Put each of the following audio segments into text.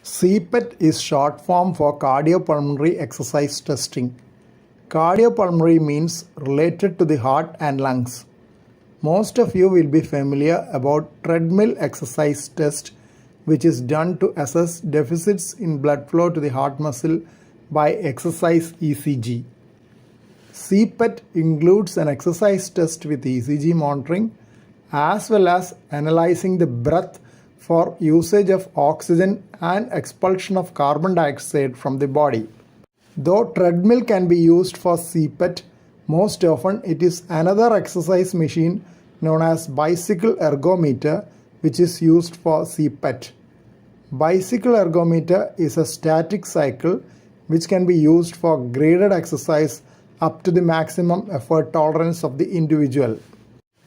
CPET is short form for cardiopulmonary exercise testing. Cardiopulmonary means related to the heart and lungs. Most of you will be familiar about treadmill exercise test, which is done to assess deficits in blood flow to the heart muscle by exercise ECG. CPET includes an exercise test with ECG monitoring as well as analyzing the breath for usage of oxygen and expulsion of carbon dioxide from the body. Though treadmill can be used for CPET, most often it is another exercise machine known as bicycle ergometer which is used for CPET. Bicycle ergometer is a static cycle which can be used for graded exercise up to the maximum effort tolerance of the individual.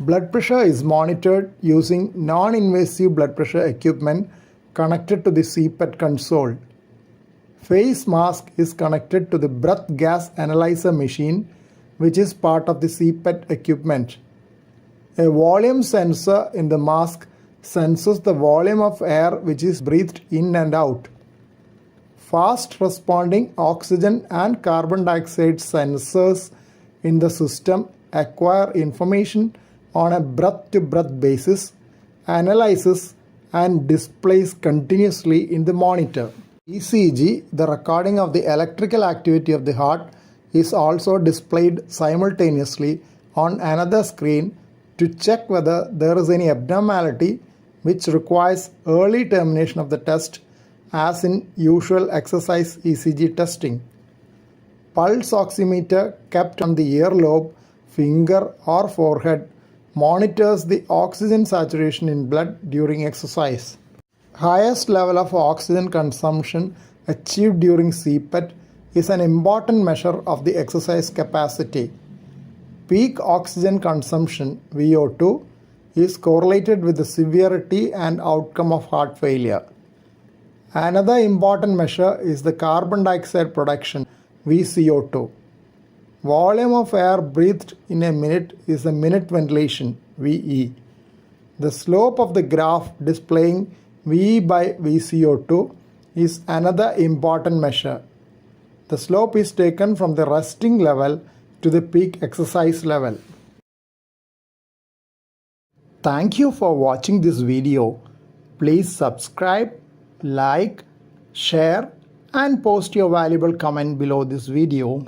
Blood pressure is monitored using non-invasive blood pressure equipment connected to the CPET console. Face mask is connected to the breath gas analyzer machine, which is part of the CPET equipment. A volume sensor in the mask senses the volume of air which is breathed in and out. Fast responding oxygen and carbon dioxide sensors in the system acquire information on a breath-to-breath basis, analyzes and displays continuously in the monitor. ECG, the recording of the electrical activity of the heart, is also displayed simultaneously on another screen to check whether there is any abnormality which requires early termination of the test, as in usual exercise ECG testing. Pulse oximeter kept on the earlobe, finger or forehead monitors the oxygen saturation in blood during exercise. Highest level of oxygen consumption achieved during CPET is an important measure of the exercise capacity. Peak oxygen consumption (VO2) is correlated with the severity and outcome of heart failure. Another important measure is the carbon dioxide production (VCO2). Volume of air breathed in a minute is a minute ventilation (VE). The slope of the graph displaying VE by VCO2 is another important measure. The slope is taken from the resting level to the peak exercise level. Thank you for watching this video. Please subscribe, like, share and post your valuable comment below this video.